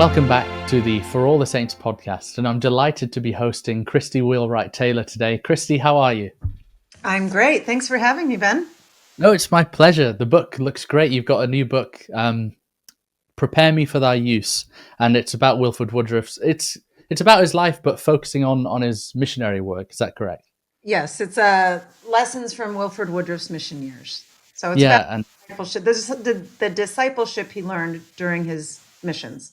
Welcome back to the For All the Saints podcast, and I'm delighted to be hosting Kristy Wheelwright Taylor today. Kristy, how are you? I'm great. Thanks for having me, Ben. No, it's my pleasure. The book looks great. You've got a new book, Prepare Me for Thy Use, and it's about Wilford Woodruffs. It's about his life, but focusing on his missionary work. Is that correct? Yes, it's lessons from Wilford Woodruff's mission years. So it's about Yeah, and discipleship, the discipleship he learned during his missions.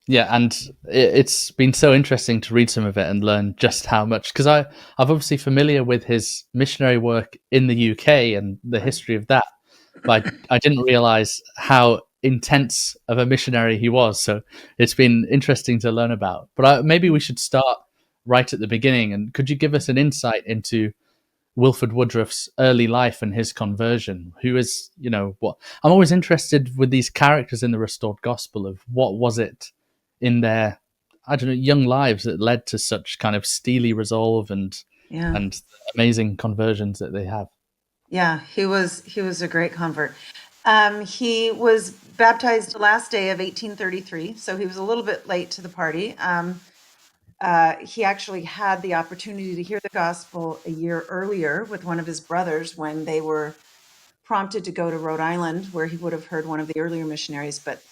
it's been so interesting to read some of it and learn just how much, because I'm obviously familiar with his missionary work in the UK and the history of that, but I didn't realize how intense of a missionary he was. So it's been interesting to learn about. But maybe we should start right at the beginning. And could you give us an insight into Wilford Woodruff's early life and his conversion? Who is, what I'm always interested with these characters in the restored gospel of what was it in their, I don't know, young lives that led to such kind of steely resolve and Yeah. and amazing conversions that they have. Yeah, he was a great convert. He was baptized the last day of 1833, so he was a little bit late to the party. He actually had the opportunity to hear the gospel a year earlier with one of his brothers when they were prompted to go to Rhode Island, where he would have heard one of the earlier missionaries, but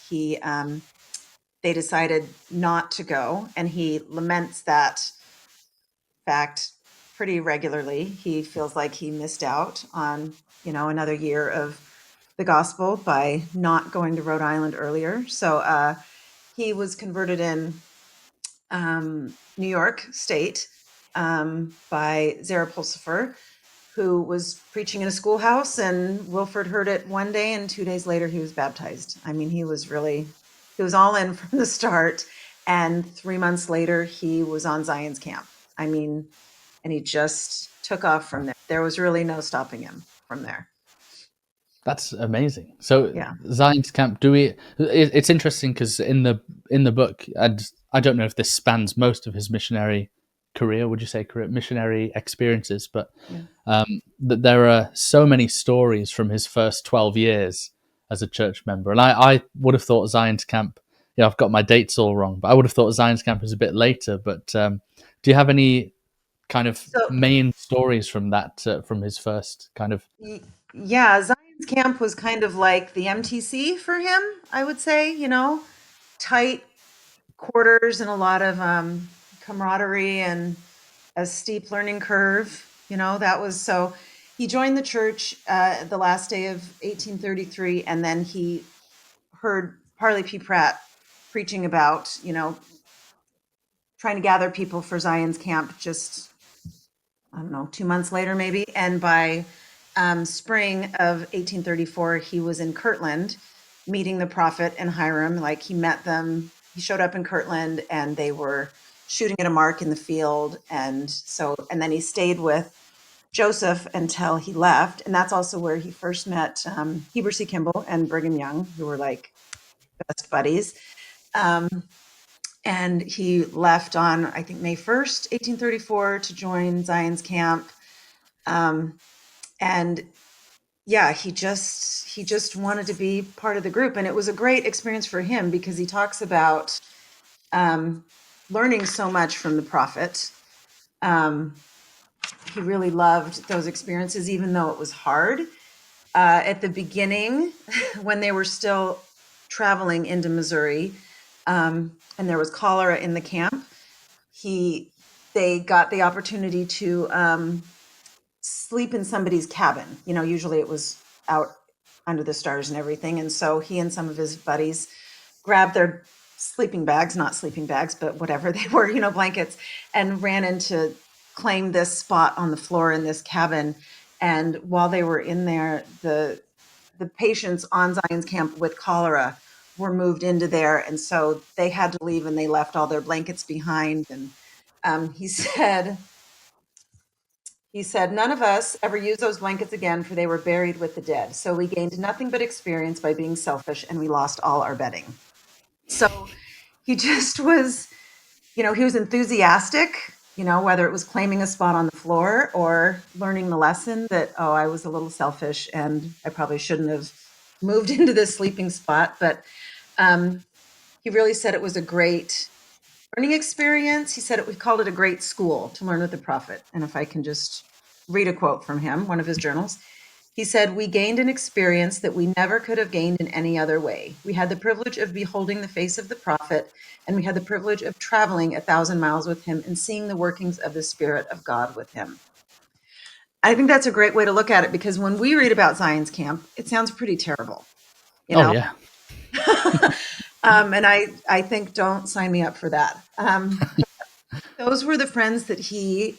they decided not to go, and he laments that fact pretty regularly. He feels like he missed out on, another year of the gospel by not going to Rhode Island earlier. So he was converted in New York State by Zara Pulsifer, who was preaching in a schoolhouse, and Wilford heard it one day, and 2 days later he was baptized. I mean, he was all in from the start, and 3 months later he was on Zion's camp. I mean, and he just took off from there. There was really no stopping him from there. That's amazing. So Yeah. Zion's camp, it's interesting because in the book, and I don't know if this spans most of his missionary career, would you say career, missionary experiences, but that there are so many stories from his first 12 years as a church member. And I would have thought Zion's camp, I've got my dates all wrong, but I would have thought Zion's camp was a bit later. But do you have any kind of main stories from that, from his first kind of? Yeah, Zion's camp was kind of like the MTC for him, I would say, tight quarters and a lot of camaraderie and a steep learning curve. That was so. He joined the church the last day of 1833, and then he heard Parley P. Pratt preaching about, trying to gather people for Zion's camp just, I don't know, 2 months later maybe. And by spring of 1834, he was in Kirtland meeting the prophet and Hiram. Like, he met them, he showed up in Kirtland, and they were shooting at a mark in the field. And then he stayed with Joseph until he left. And that's also where he first met Heber C. Kimball and Brigham Young, who were like best buddies. And he left on, I think, May 1st, 1834 to join Zion's camp. And yeah, he just wanted to be part of the group. And it was a great experience for him because he talks about learning so much from the prophet. He really loved those experiences, even though it was hard. At the beginning, when they were still traveling into Missouri, and there was cholera in the camp, they got the opportunity to sleep in somebody's cabin. Usually it was out under the stars and everything. And so he and some of his buddies grabbed their sleeping bags, not sleeping bags, but whatever they were, blankets, and ran in to claim this spot on the floor in this cabin. And while they were in there, the patients on Zion's camp with cholera were moved into there. And so they had to leave, and they left all their blankets behind. And he said, none of us ever used those blankets again, for they were buried with the dead. So we gained nothing but experience by being selfish, and we lost all our bedding. So he just was, he was enthusiastic, whether it was claiming a spot on the floor or learning the lesson that, I was a little selfish and I probably shouldn't have moved into this sleeping spot. But He really said it was a great learning experience. He said we called it a great school to learn with the prophet. And if I can just read a quote from him, one of his journals, he said, "We gained an experience that we never could have gained in any other way. We had the privilege of beholding the face of the prophet, and we had the privilege of traveling 1,000 miles with him and seeing the workings of the Spirit of God with him." I think that's a great way to look at it, because when we read about Zion's Camp, it sounds pretty terrible, you Oh know? yeah. And I think, don't sign me up for that. Those were the friends that he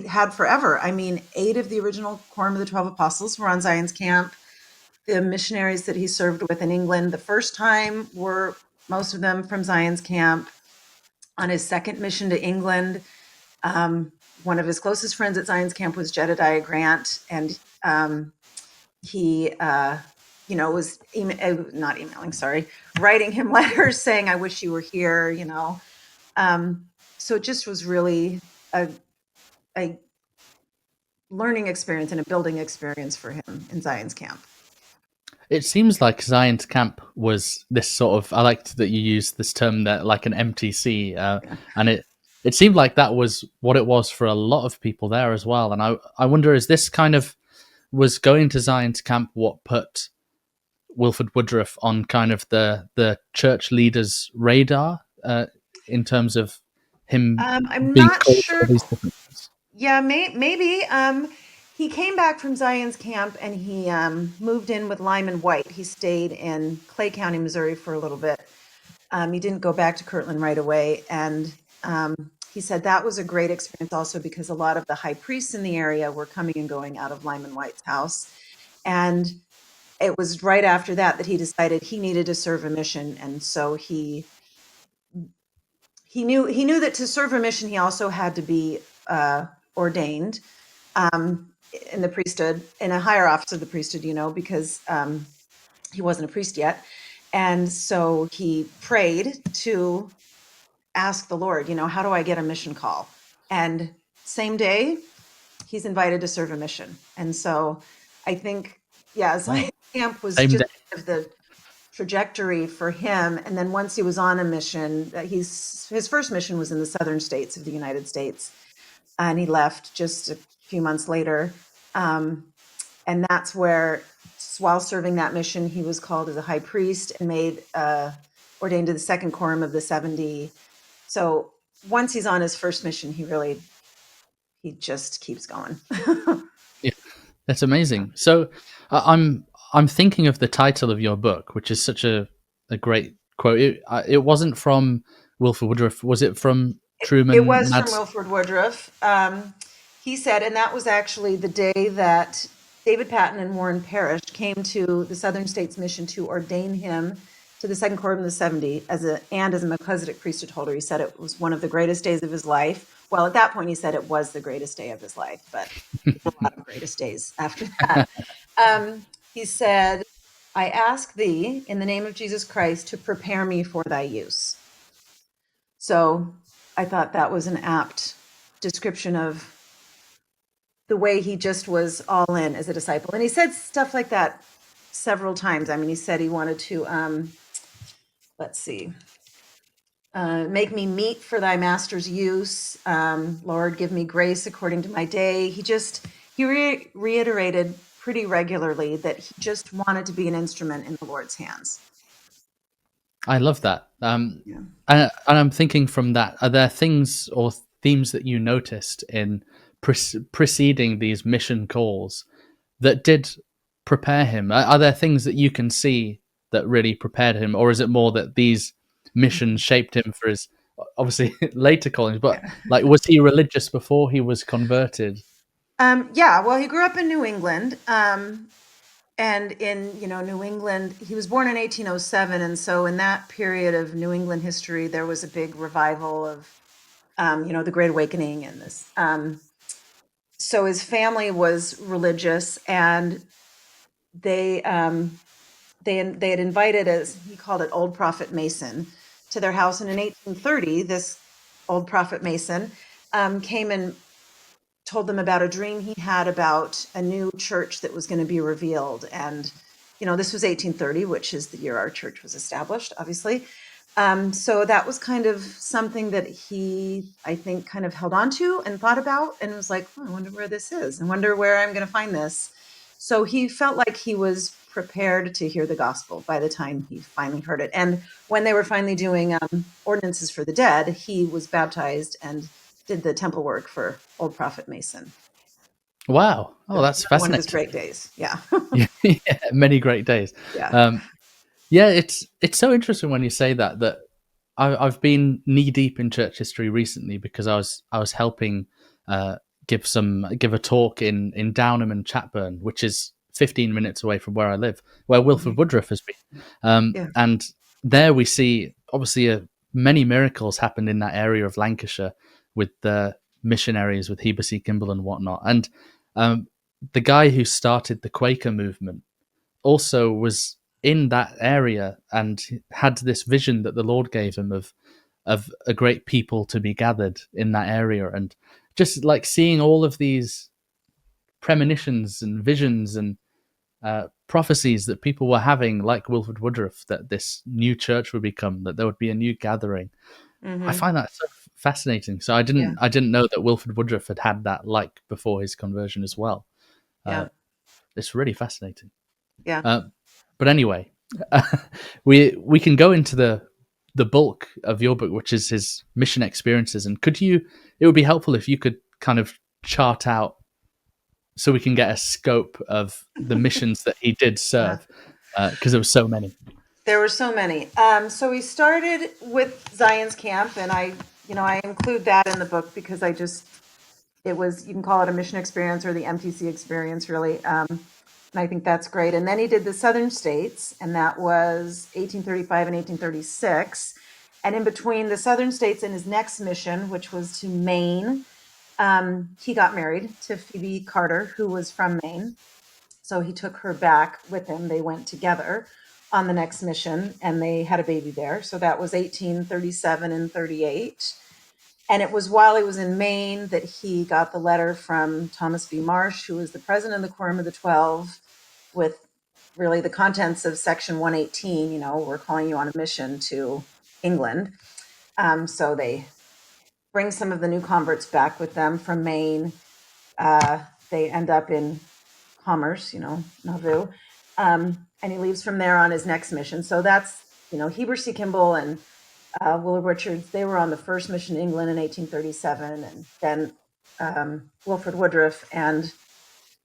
had forever. I mean, 8 of the original Quorum of the 12 Apostles were on Zion's Camp. The missionaries that he served with in England the first time were, most of them, from Zion's Camp. On his second mission to England, one of his closest friends at Zion's Camp was Jedediah Grant, and he was writing him letters saying, "I wish you were here," so it just was really a learning experience and a building experience for him in Zion's Camp. It seems like Zion's Camp was this sort of, I liked that you used this term, that like an MTC, and it seemed like that was what it was for a lot of people there as well. And I wonder, is this kind of, was going to Zion's Camp what put Wilford Woodruff on kind of the church leaders' radar in terms of him I'm being not called sure. for these different things? Yeah, maybe. He came back from Zion's Camp and he moved in with Lyman White. He stayed in Clay County, Missouri for a little bit. He didn't go back to Kirtland right away. And he said that was a great experience also because a lot of the high priests in the area were coming and going out of Lyman White's house. And it was right after that he decided he needed to serve a mission. And so he knew that to serve a mission, he also had to be ordained in the priesthood, in a higher office of the priesthood, because he wasn't a priest yet. And so he prayed to ask the Lord, how do I get a mission call? And same day, he's invited to serve a mission. And so I think, Zion Camp was Same just day. kind of the trajectory for him. And then once he was on a mission, his first mission was in the southern states of the United States. And he left just a few months later. And that's where, while serving that mission, he was called as a high priest and made ordained to the second quorum of the 70. So once he's on his first mission, he just keeps going. Yeah, that's amazing. So I'm thinking of the title of your book, which is such a great quote. It wasn't from Wilford Woodruff. Was it from Truman? It was from Wilford Woodruff. He said, and that was actually the day that David Patton and Warren Parrish came to the Southern States Mission to ordain him to the second quorum of the 70 as a Melchizedek priesthood holder. He said it was one of the greatest days of his life. Well, at that point, he said it was the greatest day of his life, but a lot of greatest days after that. He said, "I ask thee in the name of Jesus Christ to prepare me for thy use." So I thought that was an apt description of the way he just was all in as a disciple. And he said stuff like that several times. I mean, he said he wanted to, make me meet for thy master's use. Lord, give me grace according to my day. He reiterated pretty regularly that he just wanted to be an instrument in the Lord's hands. I love that. And I'm thinking from that, are there things or themes that you noticed in preceding these mission calls that did prepare him? Are there things that you can see that really prepared him, or is it more that these missions shaped him for his obviously later callings? But like, was he religious before he was converted? Well, he grew up in New England. And in, New England, he was born in 1807. And so in that period of New England history, there was a big revival of, the Great Awakening and this. So his family was religious, and they had invited, as he called it, Old Prophet Mason to their house. And in 1830, this Old Prophet Mason came and told them about a dream he had about a new church that was going to be revealed. And, this was 1830, which is the year our church was established, obviously. So that was kind of something that he, I think, kind of held on to and thought about and was like, I wonder where this is. I wonder where I'm going to find this. So he felt like he was prepared to hear the gospel by the time he finally heard it. And when they were finally doing ordinances for the dead, he was baptized and did the temple work for Old Prophet Mason. Wow. Oh, that's fascinating. One of his great days. Yeah. Yeah, many great days. Yeah. Yeah, it's so interesting when you say that I've been knee deep in church history recently because I was helping give a talk in Downham and Chatburn, which is 15 minutes away from where I live, where Wilford Woodruff has been. Yeah. And there we see obviously many miracles happened in that area of Lancashire with the missionaries, with Heber C. Kimball and whatnot. And the guy who started the Quaker movement also was in that area and had this vision that the Lord gave him of a great people to be gathered in that area, and just like seeing all of these premonitions and visions and prophecies that people were having, like Wilford Woodruff, that this new church would become, that there would be a new gathering. I find that so fascinating. So I didn't know that Wilford Woodruff had that like before his conversion as well. It's really fascinating. But anyway, we can go into the bulk of your book, which is his mission experiences. And it would be helpful if you could kind of chart out so we can get a scope of the missions that he did serve, because there were so many. There were so many. So we started with Zion's Camp, and I include that in the book because it was, you can call it a mission experience or the MTC experience, really. And I think that's great. And then he did the Southern States, and that was 1835 and 1836. And in between the Southern States and his next mission, which was to Maine, he got married to Phoebe Carter, who was from Maine. So he took her back with him. They went together on the next mission, and they had a baby there. So that was 1837 and 38. And it was while he was in Maine that he got the letter from Thomas B. Marsh, who was the president of the Quorum of the 12, with really the contents of Section 118, we're calling you on a mission to England. So they bring some of the new converts back with them from Maine. They end up in Commerce, Nauvoo. And he leaves from there on his next mission. So that's, Heber C. Kimball and Willard Richards, they were on the first mission to England in 1837. And then Wilford Woodruff and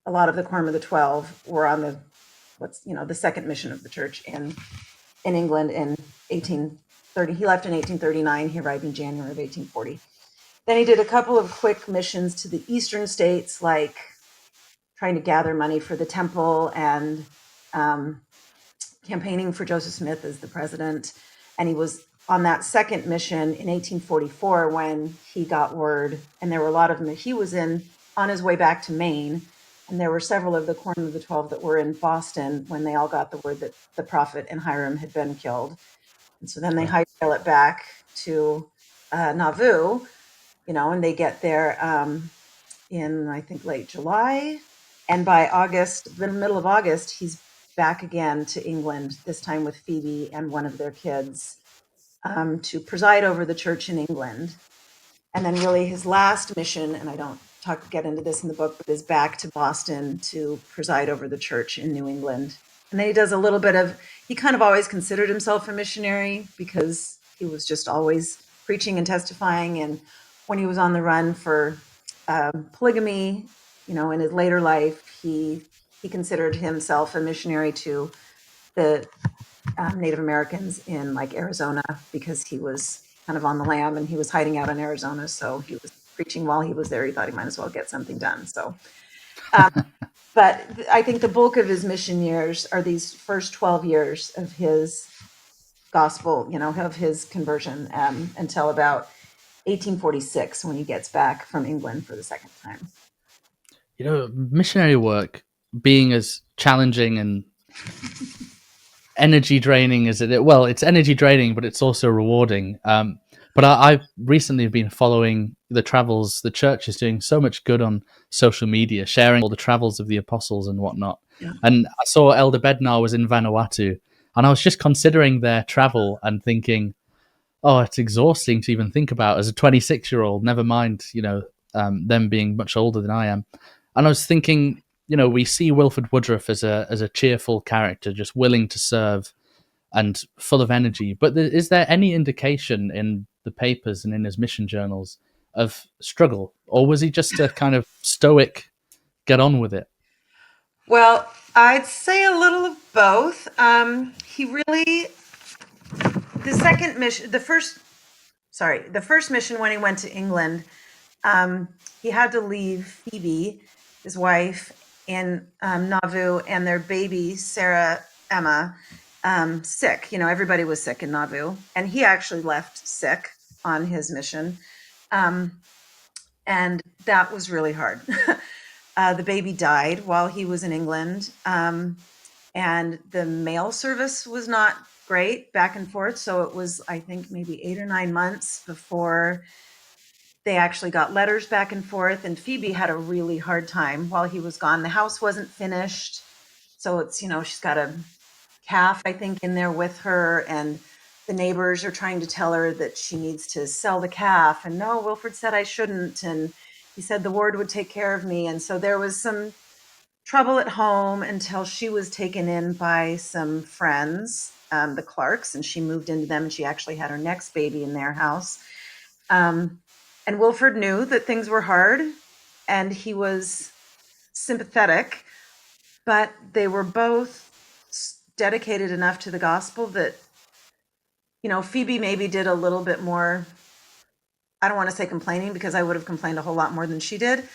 a lot of the Quorum of the 12 were on the second mission of the church in England in 1830. He left in 1839. He arrived in January of 1840. Then he did a couple of quick missions to the eastern states, like trying to gather money for the temple and campaigning for Joseph Smith as the president. And he was on that second mission in 1844 when he got word, and there were a lot of them that he was on his way back to Maine. And there were several of the Quorum of the 12 that were in Boston when they all got the word that the prophet and Hiram had been killed. And so then they hightail it back to Nauvoo, and they get there in, I think, late July. And by August, the middle of August, he's back again to England, this time with Phoebe and one of their kids, to preside over the church in England. And then really his last mission, and I don't get into this in the book, but is back to Boston to preside over the church in New England. And then he does a little bit he kind of always considered himself a missionary because he was just always preaching and testifying. And when he was on the run for polygamy, in his later life, he considered himself a missionary to the Native Americans in like Arizona, because he was kind of on the lam and he was hiding out in Arizona. So he was preaching while he was there. He thought he might as well get something done. So, but I think the bulk of his mission years are these first 12 years of his gospel, of his conversion, until about 1846 when he gets back from England for the second time. Missionary work being as challenging and energy draining as it's energy draining, but it's also rewarding. But I've recently been following the travels. The church is doing so much good on social media, sharing all the travels of the apostles and whatnot. Yeah. And I saw Elder Bednar was in Vanuatu, and I was just considering their travel and thinking, it's exhausting to even think about as a 26-year-old. Never mind, them being much older than I am. And I was thinking, we see Wilford Woodruff as a cheerful character, just willing to serve and full of energy. But is there any indication in the papers and in his mission journals of struggle, or was he just a kind of stoic, get on with it? Well, I'd say a little of both. He really, the second mission, the first mission when he went to England, he had to leave Phoebe, his wife, in Nauvoo, and their baby, Sarah Emma, sick. Everybody was sick in Nauvoo, and he actually left sick on his mission. And that was really hard. The baby died while he was in England, and the mail service was not great back and forth. So it was, I think, maybe 8 or 9 months before they actually got letters back and forth. And Phoebe had a really hard time while he was gone. The house wasn't finished. So it's, she's got a calf, I think, in there with her. And the neighbors are trying to tell her that she needs to sell the calf. And no, Wilford said I shouldn't. And he said the ward would take care of me. And so there was some trouble at home until she was taken in by some friends, the Clarks, and she moved into them, and she actually had her next baby in their house. And Wilford knew that things were hard, and he was sympathetic, but they were both dedicated enough to the gospel that, Phoebe maybe did a little bit more. I don't want to say complaining, because I would have complained a whole lot more than she did.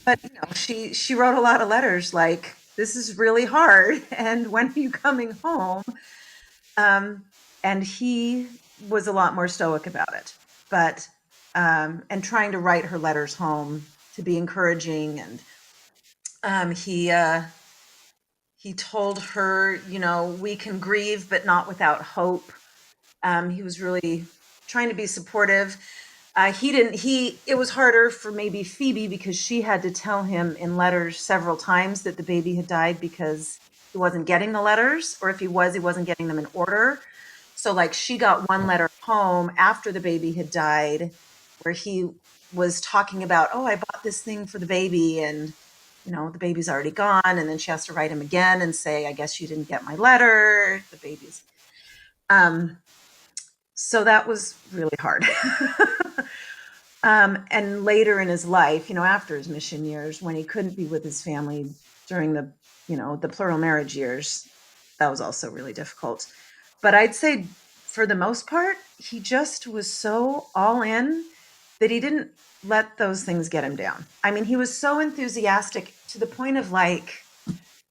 But she wrote a lot of letters like, this is really hard, and when are you coming home? And he was a lot more stoic about it. But and trying to write her letters home to be encouraging. And he told her, we can grieve, but not without hope. He was really trying to be supportive. It was harder for maybe Phoebe, because she had to tell him in letters several times that the baby had died, because he wasn't getting the letters, or if he wasn't getting them in order. So like, she got one letter home after the baby had died, where he was talking about, I bought this thing for the baby, and the baby's already gone. And then she has to write him again and say, I guess you didn't get my letter. The baby's. So that was really hard. And later in his life, after his mission years, when he couldn't be with his family during the plural marriage years, that was also really difficult. But I'd say for the most part, he just was so all in that he didn't let those things get him down. I mean, he was so enthusiastic to the point of, like,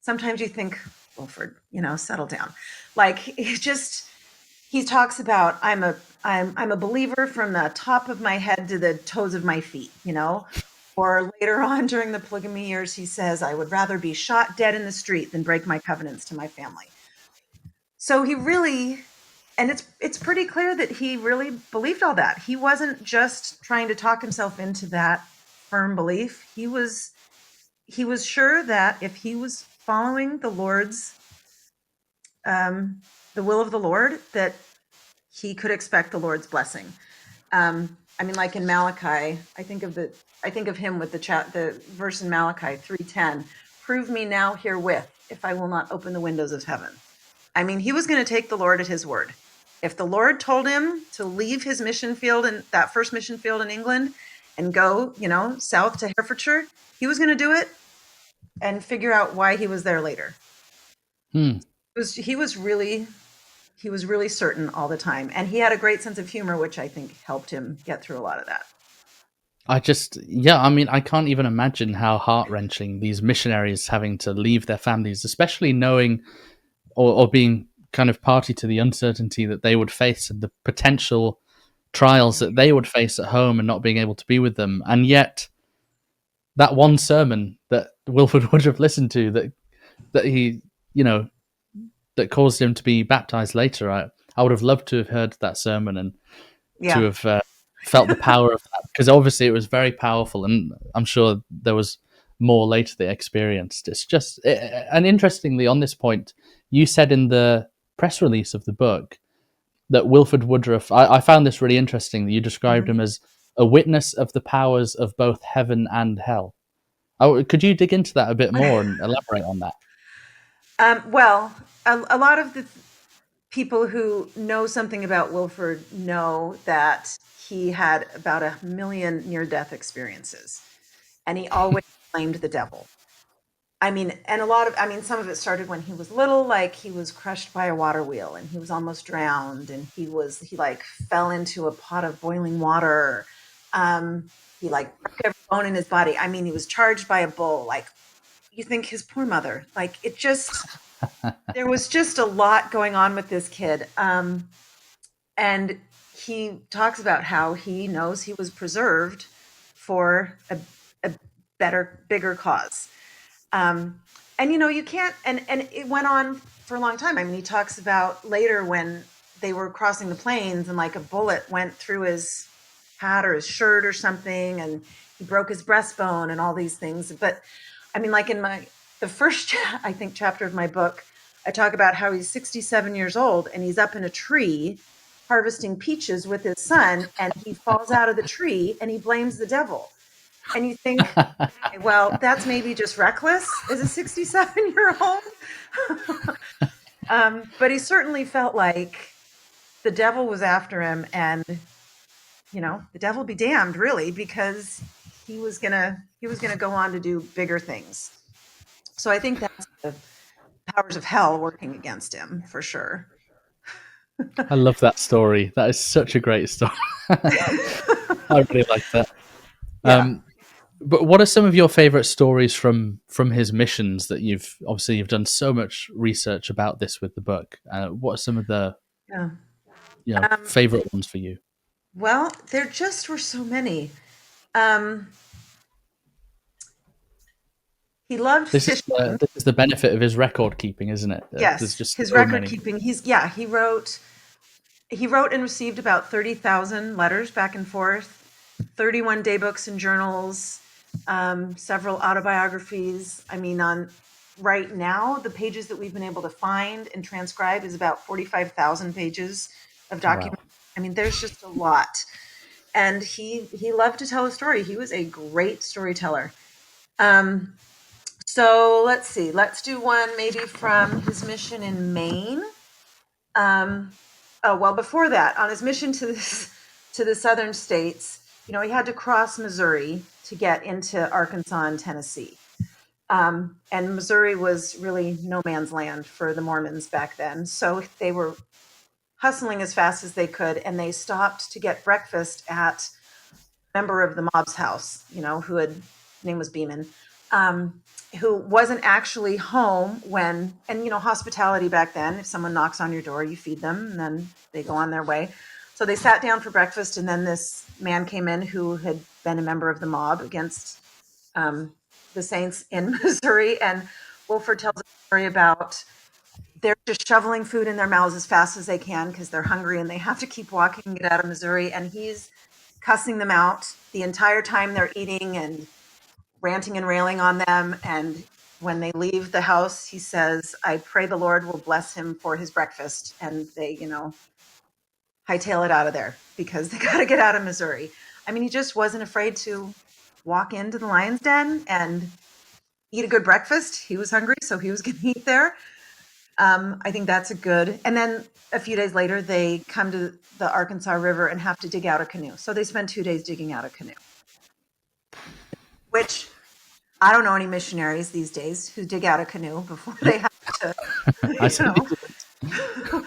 sometimes you think, Wilford, settle down. Like, he talks about, I'm a believer from the top of my head to the toes of my feet, Or later on during the polygamy years, he says, I would rather be shot dead in the street than break my covenants to my family. So he really, and it's pretty clear that he really believed all that. He wasn't just trying to talk himself into that firm belief. He was sure that if he was following the Lord's, the will of the Lord, that he could expect the Lord's blessing. I mean, like in Malachi, I think of him with the verse in Malachi 3:10, prove me now herewith, if I will not open the windows of heaven. I mean, he was going to take the Lord at his word. If the Lord told him to leave his mission field, in that first mission field in England, and go, south to Herefordshire, he was going to do it and figure out why he was there later. He was really certain all the time. And he had a great sense of humor, which I think helped him get through a lot of that. I can't even imagine how heart-wrenching these missionaries having to leave their families, especially knowing or being kind of party to the uncertainty that they would face and the potential trials that they would face at home and not being able to be with them. And yet that one sermon that Wilford Woodruff listened to that he, that caused him to be baptized later, I would have loved to have heard that sermon and to have felt the power of that, because obviously it was very powerful, and I'm sure there was more later they experienced. It's just, and interestingly on this point, you said in the press release of the book that Wilford Woodruff. I found this really interesting that you described Mhm. him as a witness of the powers of both heaven and hell. Oh, could you dig into that a bit more and elaborate on that? Well, a lot of the people who know something about Wilford know that he had about 1 million near-death experiences, and he always blamed the devil. I mean, and some of it started when he was little, like he was crushed by a water wheel and he was almost drowned, and he like fell into a pot of boiling water. He like broke every bone in his body. I mean, he was charged by a bull. Like, you think his poor mother, like it just, there was just a lot going on with this kid. And he talks about how he knows he was preserved for a better, bigger cause. Um, and you can't, and it went on for a long time. I mean, he talks about later when they were crossing the plains and like a bullet went through his hat or his shirt or something, and he broke his breastbone and all these things. But I mean, like in the first, I think, chapter of my book, I talk about how he's 67 years old and he's up in a tree harvesting peaches with his son, and he falls out of the tree and he blames the devil. And you think, well, that's maybe just reckless as a 67-year-old. But he certainly felt like the devil was after him, and the devil be damned, really, because he was gonna go on to do bigger things. So I think that's the powers of hell working against him for sure. I love that story. That is such a great story. I really like that. Yeah. But what are some of your favorite stories from his missions that you've done so much research about this with the book? What are some of the Yeah. Um, favorite ones for you? well, there just were so many. Um, he loved fishing. This is the benefit of his record keeping, isn't it? There's Yes, just his so record many. keeping. He wrote and received about 30,000 letters back and forth, 31 daybooks and journals, several autobiographies. I mean, on right now, the pages that we've been able to find and transcribe is about 45,000 pages of Wow. documents. I mean, there's just a lot. And he loved to tell a story. He was a great storyteller. Um, so let's see. Let's do one maybe from his mission in Maine. Um, oh well, before that, on his mission to the southern states, he had to cross Missouri to get into Arkansas and Tennessee. And Missouri was really no man's land for the Mormons back then, so they were hustling as fast as they could, and they stopped to get breakfast at a member of the mob's house, his name was Beeman, um, who wasn't actually home when, and hospitality back then, if someone knocks on your door, you feed them and then they go on their way. So they sat down for breakfast, and then this man came in who had been a member of the mob against the Saints in Missouri. And Wilford tells a story about they're just shoveling food in their mouths as fast as they can because they're hungry and they have to keep walking and get out of Missouri. And he's cussing them out the entire time they're eating and ranting and railing on them. And when they leave the house, he says, I pray the Lord will bless him for his breakfast. And they, hightail it out of there because they got to get out of Missouri. I mean, he just wasn't afraid to walk into the lion's den and eat a good breakfast. He was hungry, so he was going to eat there. I think that's a good. And then a few days later, they come to the Arkansas River and have to dig out a canoe. So they spend 2 days digging out a canoe, which I don't know any missionaries these days who dig out a canoe before they have to, I you know,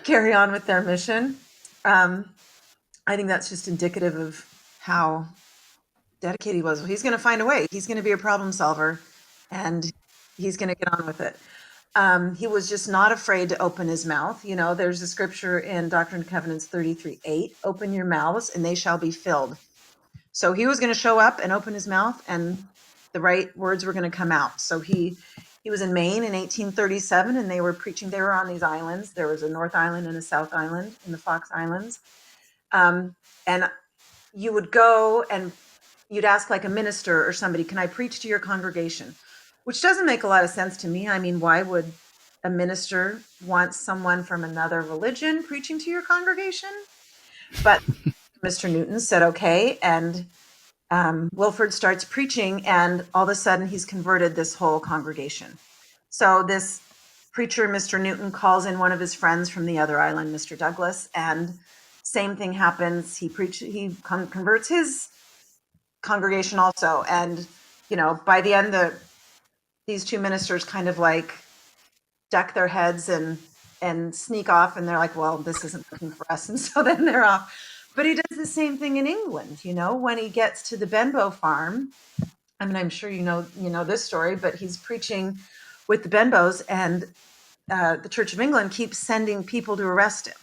carry on with their mission. I think that's just indicative of how dedicated he was. He's going to find a way. He's going to be a problem solver, and he's going to get on with it. He was just not afraid to open his mouth. There's a scripture in Doctrine and Covenants 33:8, open your mouths and they shall be filled. So he was going to show up and open his mouth, and the right words were going to come out. So he was in Maine in 1837, and they were preaching. They were on these islands. There was a North Island and a South Island in the Fox Islands. And you would go and you'd ask like a minister or somebody, can I preach to your congregation? Which doesn't make a lot of sense to me. I mean, why would a minister wants someone from another religion preaching to your congregation. But Mr. Newton said, okay. And Wilford starts preaching, and all of a sudden he's converted this whole congregation. So this preacher, Mr. Newton, calls in one of his friends from the other island, Mr. Douglas, and same thing happens. He converts his congregation also. And, by the end, these two ministers kind of like duck their heads and sneak off, and they're like, well, this isn't working for us. And so then they're off. But he does the same thing in England, when he gets to the Benbow farm. I mean, I'm sure you know this story, but he's preaching with the Benbows, and the Church of England keeps sending people to arrest him.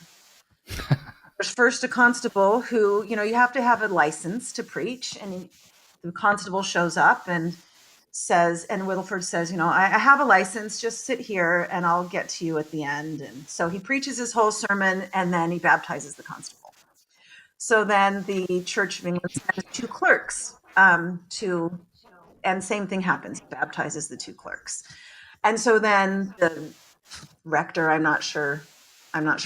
There's first a constable who, you have to have a license to preach, and the constable shows up and says, and Wilford says, I have a license, just sit here and I'll get to you at the end. And so he preaches his whole sermon, and then he baptizes the constable. So then the Church of England sends two clerks and same thing happens. He baptizes the two clerks. And so then the rector, I'm not sure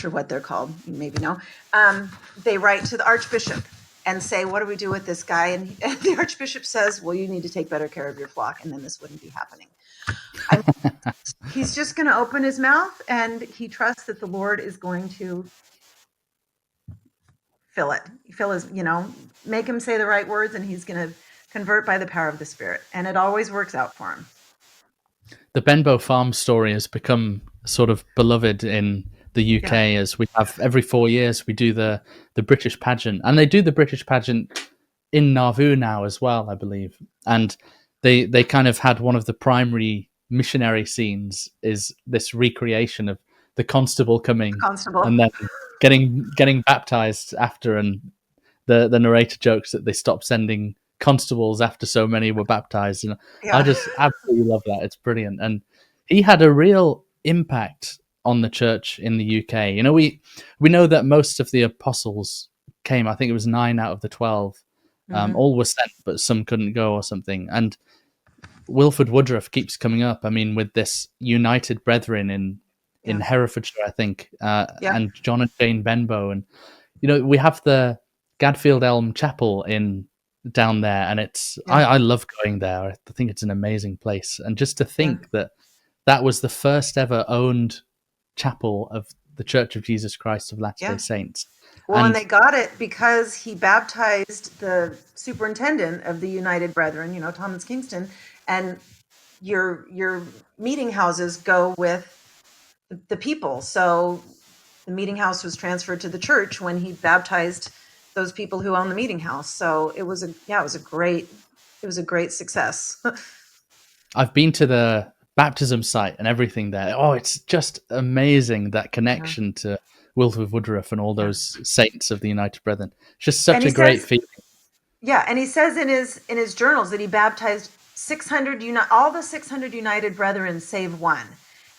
what they're called, you maybe know, they write to the Archbishop and say, what do we do with this guy? And the Archbishop says, well, you need to take better care of your flock, and then this wouldn't be happening. He's just going to open his mouth, and he trusts that the Lord is going to fill his, make him say the right words, and he's going to convert by the power of the Spirit. And it always works out for him. The Benbow Farm story has become sort of beloved in the UK, as we have every 4 years we do the British pageant, and they do the British pageant in Nauvoo now as well, I believe. And they kind of had one of the primary missionary scenes is this recreation of the constable coming and then getting baptized after, and the narrator jokes that they stopped sending constables after so many were baptized, and I just absolutely love that. It's brilliant. And he had a real impact on the church in the UK. We know that most of the apostles came, I think it was 9 out of the 12, all were sent, but some couldn't go or something. And Wilford Woodruff keeps coming up, I mean, with this United Brethren in Herefordshire, I think, and John and Jane Benbow. And we have the Gadfield Elm Chapel down there, and it's I love going there. I think it's an amazing place. And just to think that was the first ever owned chapel of the Church of Jesus Christ of Latter-day Saints. Well, and they got it because he baptized the superintendent of the United Brethren, Thomas Kingston, and your meeting houses go with the people. So the meeting house was transferred to the church when he baptized those people who own the meeting house. So it was a great success. I've been to the baptism site and everything there. Oh, it's just amazing, that connection to Wilford Woodruff and all those saints of the United Brethren. It's just such a great feeling. Yeah, and he says in his journals that he baptized 600 all the 600 United Brethren save one.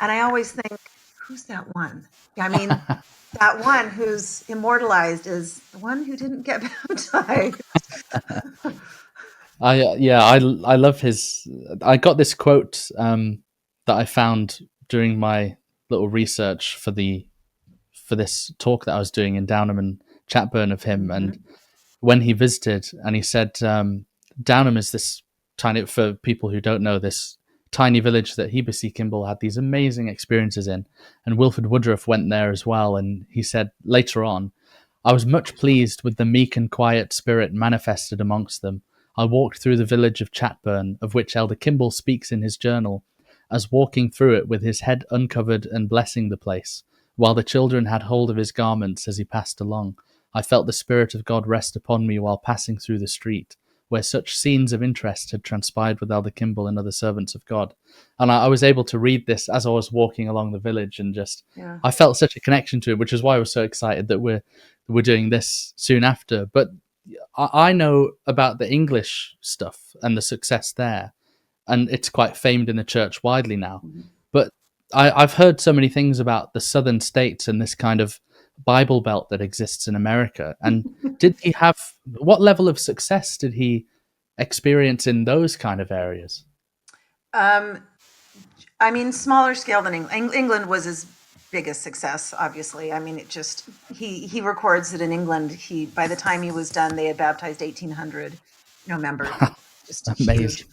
And I always think, who's that one? I mean, that one who's immortalized is the one who didn't get baptized. I love his. I got this quote that I found during my little research for this talk that I was doing in Downham and Chatburn of him, and when he visited, and he said Downham is this tiny, for people who don't know, this tiny village that Heber C. Kimball had these amazing experiences in, and Wilford Woodruff went there as well. And he said later on, I was much pleased with the meek and quiet spirit manifested amongst them. I walked through the village of Chatburn, of which Elder Kimball speaks in his journal, as walking through it with his head uncovered and blessing the place, while the children had hold of his garments as he passed along. I felt the Spirit of God rest upon me while passing through the street, where such scenes of interest had transpired with Elder Kimball and other servants of God. And I was able to read this as I was walking along the village, and just I felt such a connection to it, which is why I was so excited that we're doing this soon after. But I know about the English stuff and the success there, and it's quite famed in the church widely now. But I've heard so many things about the southern states and this kind of Bible Belt that exists in America. And what level of success did he experience in those kind of areas? I mean, smaller scale than England. England was his biggest success, obviously. I mean, it just he records that in England, he by the time he was done, they had baptized 1,800 members. Just huge. Amazing.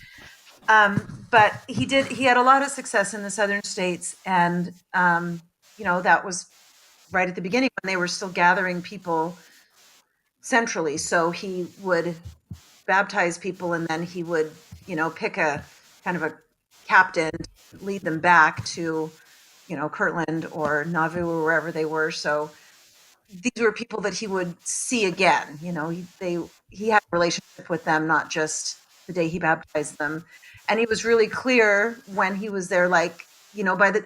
But he had a lot of success in the southern states, and that was right at the beginning when they were still gathering people centrally. So he would baptize people, and then he would pick a kind of a captain to lead them back to Kirtland or Nauvoo or wherever they were. So these were people that he would see again. He had a relationship with them, not just the day he baptized them. And he was really clear when he was there, like,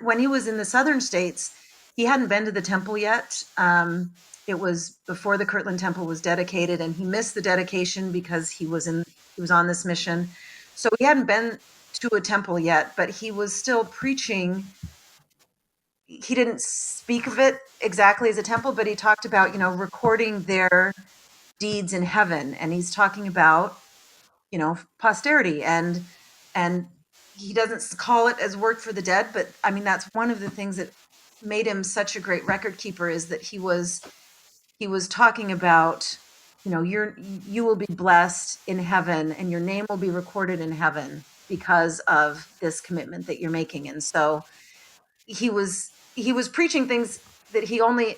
when he was in the southern states, he hadn't been to the temple yet. It was before the Kirtland Temple was dedicated, and he missed the dedication because he was on this mission. So he hadn't been to a temple yet, but he was still preaching. He didn't speak of it exactly as a temple, but he talked about, recording their deeds in heaven. And he's talking about, posterity, and he doesn't call it as work for the dead, but I mean, that's one of the things that made him such a great record keeper, is that he was talking about, you will be blessed in heaven and your name will be recorded in heaven because of this commitment that you're making. And so he was preaching things that he only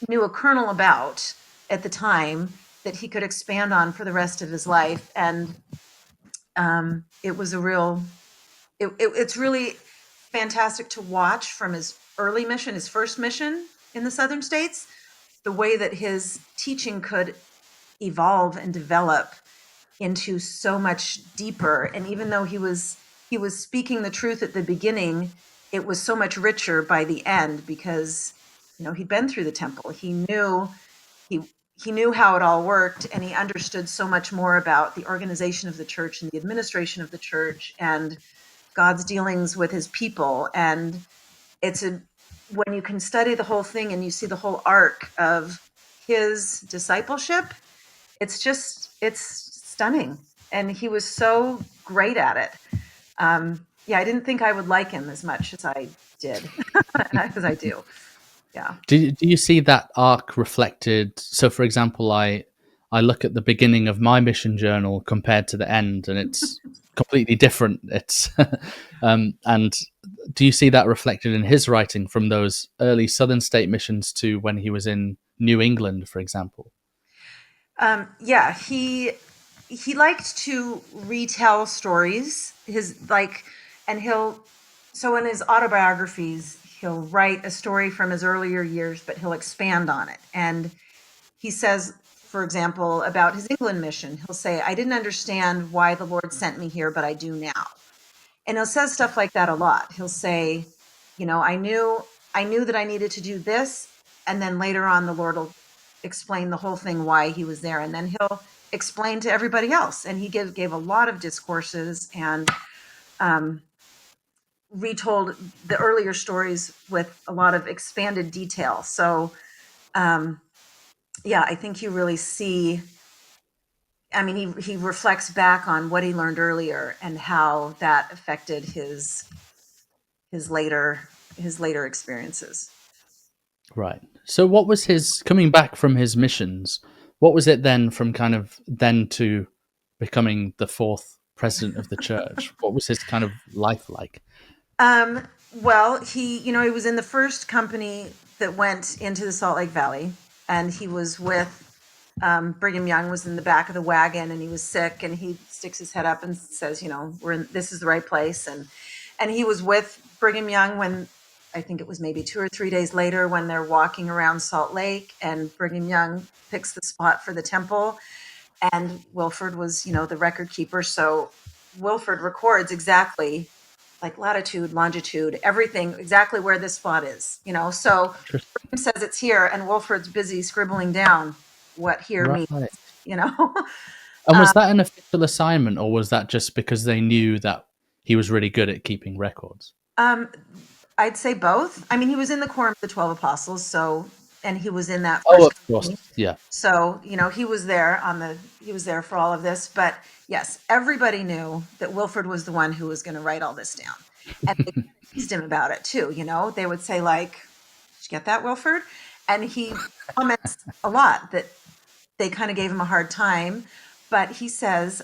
knew a kernel about at the time, that he could expand on for the rest of his life. And it was it's really fantastic to watch from his early mission, his first mission in the southern states, the way that his teaching could evolve and develop into so much deeper. And even though he was speaking the truth at the beginning, it was so much richer by the end, because he'd been through the temple. He knew how it all worked, and he understood so much more about the organization of the church and the administration of the church and God's dealings with his people. And when you can study the whole thing and you see the whole arc of his discipleship, it's stunning. And he was so great at it. I didn't think I would like him as much as I did, because I do. Yeah. Do you see that arc reflected? So, for example, I look at the beginning of my mission journal compared to the end, and it's completely different. It's and do you see that reflected in his writing from those early southern state missions to when he was in New England, for example? He liked to retell stories. So in his autobiographies, he'll write a story from his earlier years, but he'll expand on it. And he says, for example, about his England mission, he'll say, I didn't understand why the Lord sent me here, but I do now. And he'll say stuff like that a lot. He'll say, I knew that I needed to do this. And then later on, the Lord will explain the whole thing, why he was there. And then he'll explain to everybody else. And he gave a lot of discourses and retold the earlier stories with a lot of expanded detail. So, I think you really see, I mean, he reflects back on what he learned earlier and how that affected his later experiences. Right. So what was his, coming back from his missions, what was it then from kind of then to becoming the fourth president of the church? What was his kind of life like? Well, he was in the first company that went into the Salt Lake Valley, and he was with Brigham Young was in the back of the wagon, and he was sick, and he sticks his head up and says, this is the right place. And he was with Brigham Young when, I think it was maybe 2 or 3 days later, when they're walking around Salt Lake, and Brigham Young picks the spot for the temple, and Wilford was, the record keeper. So Wilford records exactly, like latitude, longitude, everything, exactly where this spot is, So Brigham says it's here, and Wilford's busy scribbling down what here means, And was that an official assignment, or was that just because they knew that he was really good at keeping records? I'd say both. I mean, he was in the quorum of the 12 apostles, so and he was in that Oh, first of course. company. Yeah. So, he was there for all of this. But yes, everybody knew that Wilford was the one who was going to write all this down. And they teased him about it too. They would say, like, did you get that, Wilford? And he comments a lot that they kind of gave him a hard time. But he says,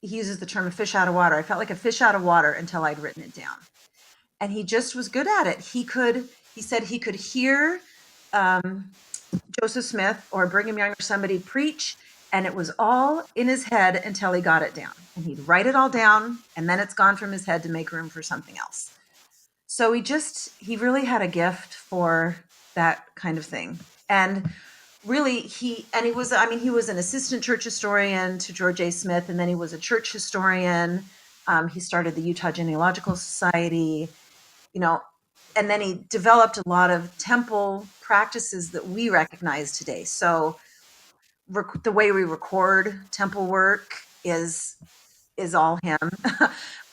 he uses the term a fish out of water. I felt like a fish out of water until I'd written it down. And he just was good at it. He said he could hear Joseph Smith or Brigham Young or somebody preach, and it was all in his head until he got it down. And he'd write it all down, and then it's gone from his head to make room for something else. So he really had a gift for that kind of thing. And really, he was an assistant church historian to George A. Smith, and then he was a church historian. He started the Utah Genealogical Society, and then he developed a lot of temple practices that we recognize today. So the way we record temple work is all him.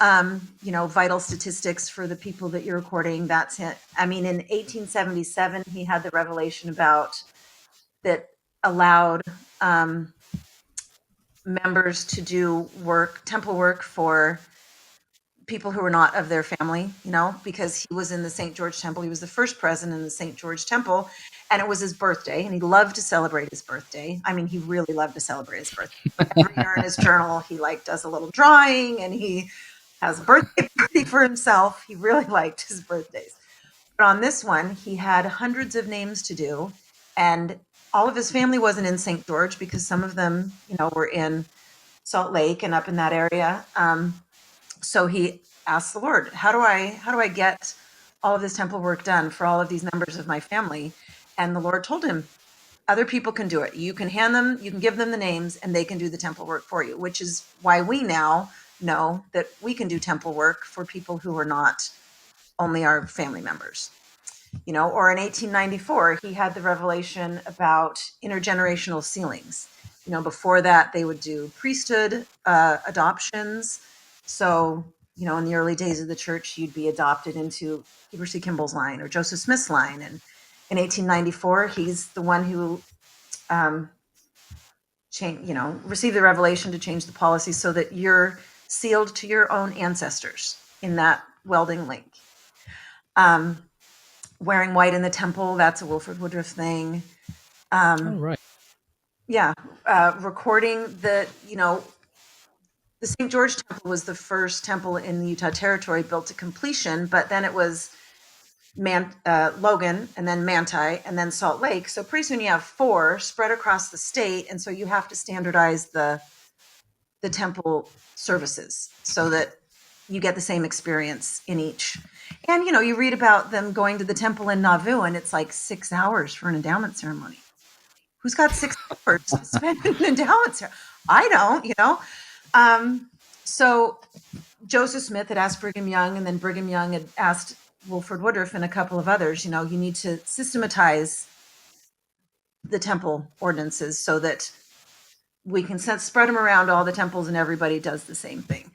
Vital statistics for the people that you're recording, that's him. I mean, in 1877, he had the revelation that allowed members to do temple work for people who were not of their family, because he was in the St. George Temple. He was the first president in the St. George Temple, and it was his birthday, and he loved to celebrate his birthday. I mean, he really loved to celebrate his birthday. Every year in his journal, he does a little drawing, and he has a birthday party for himself. He really liked his birthdays. But on this one, he had hundreds of names to do, and all of his family wasn't in St. George because some of them, were in Salt Lake and up in that area. So he asked the Lord, how do I get all of this temple work done for all of these members of my family? And the Lord told him, other people can do it. You can give them the names, and they can do the temple work for you, which is why we now know that we can do temple work for people who are not only our family members. Or in 1894, he had the revelation about intergenerational sealings. Before that, they would do priesthood adoptions. So, in the early days of the church, you'd be adopted into Heber C. Kimball's line or Joseph Smith's line. And in 1894, he's the one who received the revelation to change the policy so that you're sealed to your own ancestors in that welding link. Wearing white in the temple, that's a Wilford Woodruff thing. Right. Yeah. Recording the St. George Temple was the first temple in the Utah Territory built to completion, but then it was Logan, and then Manti, and then Salt Lake. So pretty soon you have 4 spread across the state, and so you have to standardize the temple services so that you get the same experience in each. And you read about them going to the temple in Nauvoo, and it's like 6 hours for an endowment ceremony. Who's got 6 hours to spend in an endowment ceremony? I don't, So Joseph Smith had asked Brigham Young, and then Brigham Young had asked Wilford Woodruff and a couple of others, you need to systematize the temple ordinances so that we can spread them around all the temples and everybody does the same thing.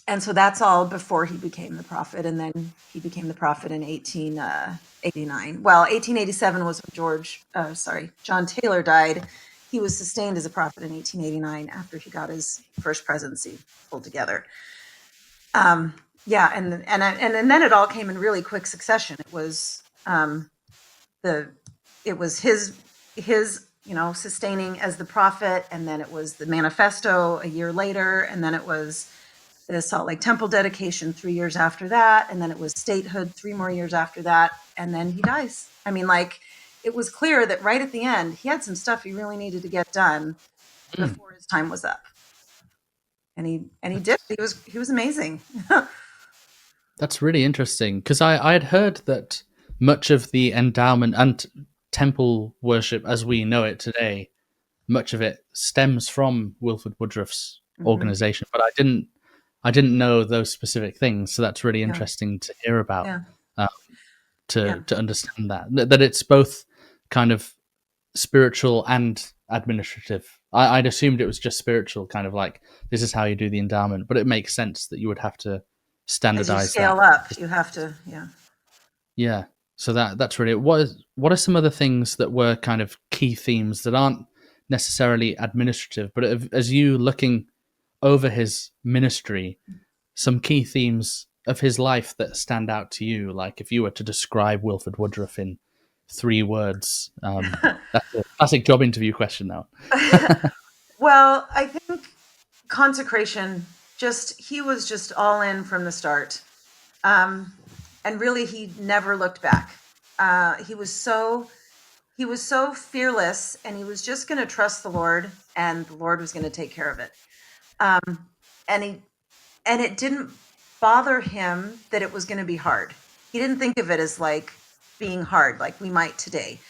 And so that's all before he became the prophet. And then he became the prophet in 1889. Well, 1887 was when John Taylor died. He was sustained as a prophet in 1889 after he got his first presidency pulled together. And then it all came in really quick succession. It was his sustaining as the prophet, and then it was the manifesto a year later, and then it was the Salt Lake Temple dedication 3 years after that, and then it was statehood 3 more years after that, and then he dies. I mean, it was clear that right at the end, he had some stuff he really needed to get done before his time was up. And he did. He was amazing. That's really interesting, because I had heard that much of the endowment and temple worship as we know it today, much of it stems from Wilford Woodruff's organization, but I didn't know those specific things. So that's really interesting to hear about, to understand that it's both kind of spiritual and administrative. I'd assumed it was just spiritual, kind of like this is how you do the endowment, but it makes sense that you would have to standardize. As you scale up, you have to, Yeah. So that's really what are some of the things that were kind of key themes that aren't necessarily administrative, but as you looking over his ministry, some key themes of his life that stand out to you? Like if you were to describe Wilford Woodruff in 3 words, that's a classic job interview question now. Well, I think consecration, he was just all in from the start. And really, he never looked back. He was so fearless, and he was just going to trust the Lord, and the Lord was going to take care of it. And it didn't bother him that it was going to be hard. He didn't think of it as like being hard, like we might today.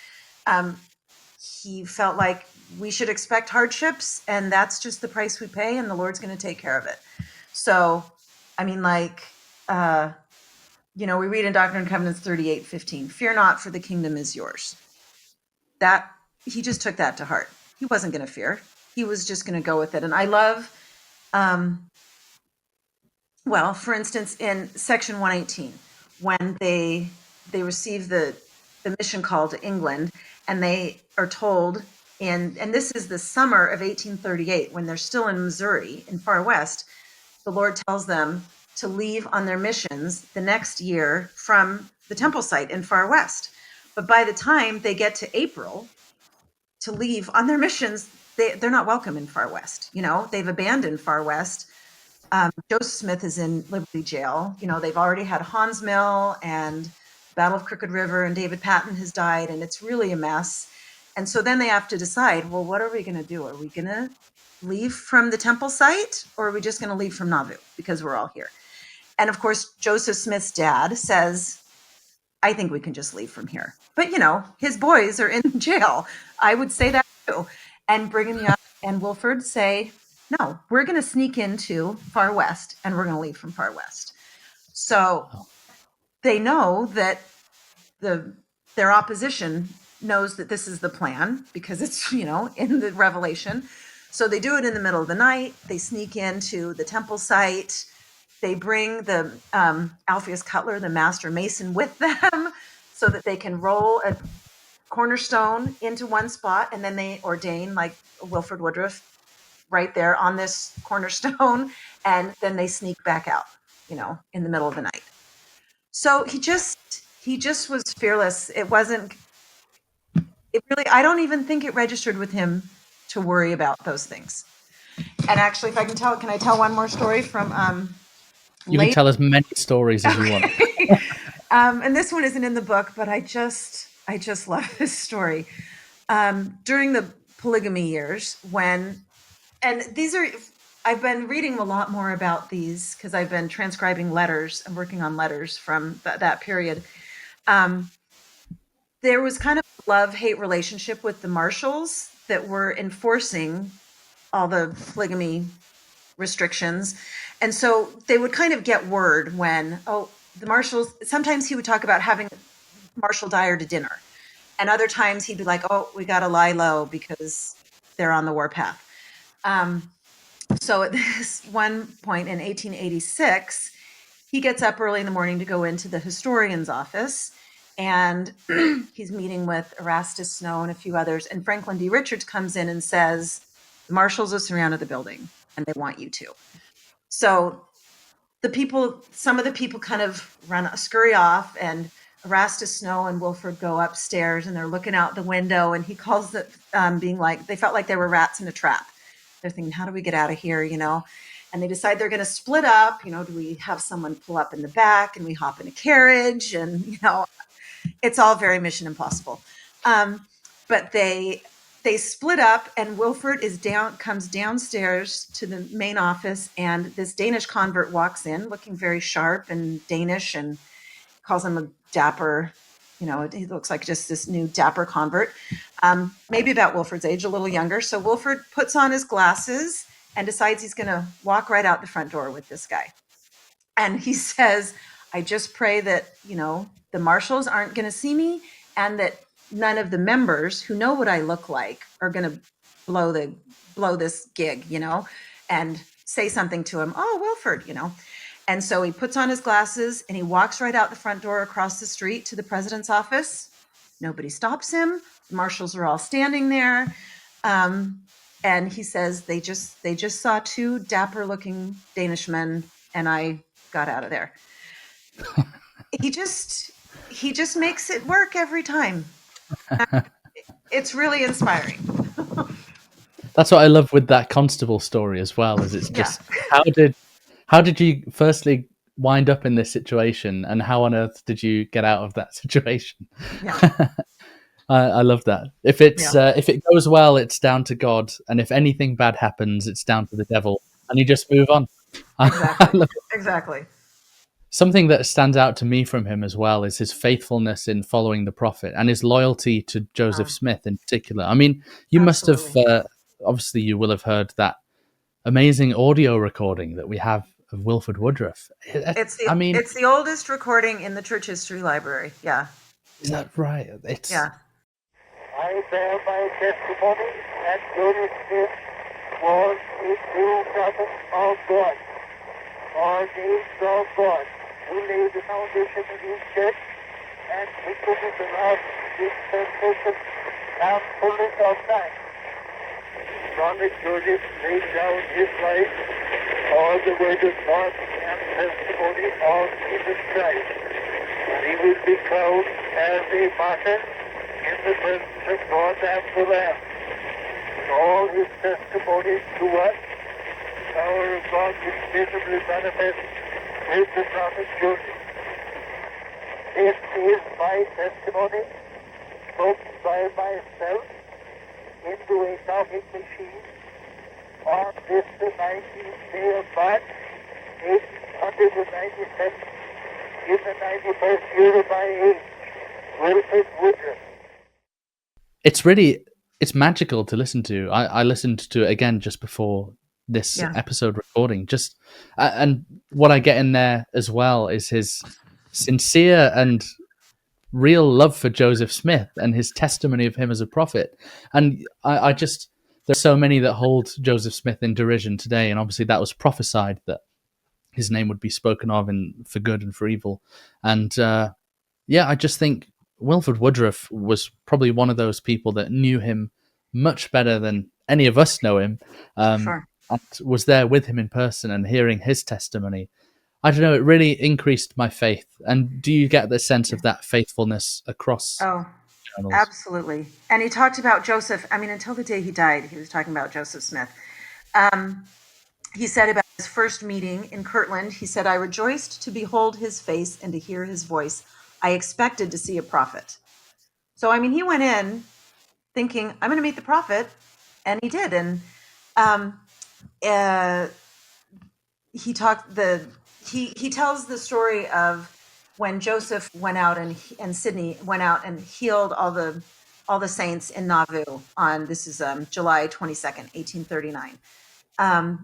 He felt like we should expect hardships, and that's just the price we pay, and the Lord's going to take care of it. So, I mean, we read in Doctrine and Covenants 38:15, "Fear not, for the kingdom is yours." That he just took that to heart. He wasn't going to fear. He was just going to go with it. And I love, for instance, in section 118, when they receive the mission call to England, and they are told and this is the summer of 1838, when they're still in Missouri, in Far West, the Lord tells them to leave on their missions the next year from the temple site in Far West. But by the time they get to April to leave on their missions, they're not welcome in Far West. They've abandoned Far West. Joseph Smith is in Liberty Jail. They've already had Hans Mill and Battle of Crooked River, and David Patton has died, and it's really a mess. And so then they have to decide, well, what are we going to do? Are we going to leave from the temple site, or are we just going to leave from Nauvoo because we're all here? And of course, Joseph Smith's dad says, I think we can just leave from here. But, his boys are in jail. I would say that too. And Brigham Young and Wilford say, no, we're going to sneak into Far West, and we're going to leave from Far West. So they know that their opposition knows that this is the plan, because it's, in the Revelation. So they do it in the middle of the night. They sneak into the temple site. They bring the Alpheus Cutler, the master mason, with them so that they can roll a cornerstone into one spot, and then they ordain, like Wilford Woodruff, right there on this cornerstone, and then they sneak back out, in the middle of the night. So he just was fearless. I don't even think it registered with him to worry about those things. And actually, if I can I tell one more story from you can tell as many stories as you want. And this one isn't in the book, but I just love this story. During the polygamy years, I've been reading a lot more about these because I've been transcribing letters and working on letters from that period. There was kind of a love-hate relationship with the marshals that were enforcing all the polygamy restrictions. And so they would kind of get word when, the marshals, sometimes he would talk about having Marshal Dyer to dinner. And other times he'd be like, we got to lie low because they're on the warpath. So at this one point in 1886, he gets up early in the morning to go into the historian's office, and he's meeting with Erastus Snow and a few others. And Franklin D. Richards comes in and says, the marshals have surrounded the building and they want you to. So some of the people kind of scurry off, and Erastus Snow and Wilford go upstairs, and they're looking out the window, and he calls it being like, they felt like they were rats in a trap. They're thinking, how do we get out of here, And they decide they're going to split up. Do we have someone pull up in the back and we hop in a carriage? And, it's all very Mission Impossible. But they split up, and Wilford comes downstairs to the main office, and this Danish convert walks in looking very sharp and Danish, and calls him a dapper, he looks like just this new dapper convert, maybe about Wilford's age, a little younger. So Wilford puts on his glasses and decides he's going to walk right out the front door with this guy. And he says, I just pray that, the marshals aren't going to see me, and that none of the members who know what I look like are going to blow this gig, and say something to him. Oh, Wilford, And so he puts on his glasses and he walks right out the front door across the street to the president's office. Nobody stops him. The marshals are all standing there. And he says, they just saw two dapper looking Danish men and I got out of there. he just makes it work every time. It's really inspiring. That's what I love with that constable story as well, is it's just how did you firstly wind up in this situation, and how on earth did you get out of that situation? Yeah. I love that. If it goes well, it's down to God, and if anything bad happens, it's down to the devil, and you just move on. Exactly. Something that stands out to me from him as well is his faithfulness in following the prophet and his loyalty to Joseph Smith in particular. I mean, you must have, obviously you will have heard that amazing audio recording that we have of Wilford Woodruff. It's the oldest recording in the church history library. Yeah. Is that right? Yeah. I bear my testimony that Joseph Smith was a true prophet of God, ordained of God, who laid the foundation of his church and witnesses about dispensation and fullness of time. Prophet Joseph laid down his life for the word of God and testimony of Jesus Christ, and he will be crowned as a martyr in the presence of God and the Lamb. And all his testimonies to us, the power of God is visibly manifest with the prophet Joseph. This is my testimony, spoken by myself into a talking machine on this the 19th day of March, 1897, in the 91st year of my age, Wilford Woodruff. It's magical to listen to. I listened to it again just before this episode recording. And what I get in there as well is his sincere and real love for Joseph Smith and his testimony of him as a prophet. And there's so many that hold Joseph Smith in derision today, and obviously that was prophesied that his name would be spoken of for good and for evil. And I just think Wilford Woodruff was probably one of those people that knew him much better than any of us know him. Sure. And was there with him in person, and hearing his testimony, I don't know, it really increased my faith. And do you get the sense of that faithfulness across journals? Absolutely. And he talked about Joseph. I mean, until the day he died, he was talking about Joseph Smith. He said about his first meeting in Kirtland, he said, "I rejoiced to behold his face and to hear his voice. I expected to see a prophet." So, I mean, he went in thinking, I'm going to meet the prophet. And he did. And he tells the story of when Joseph went out and Sidney went out and healed all the saints in Nauvoo on July 22nd, 1839. And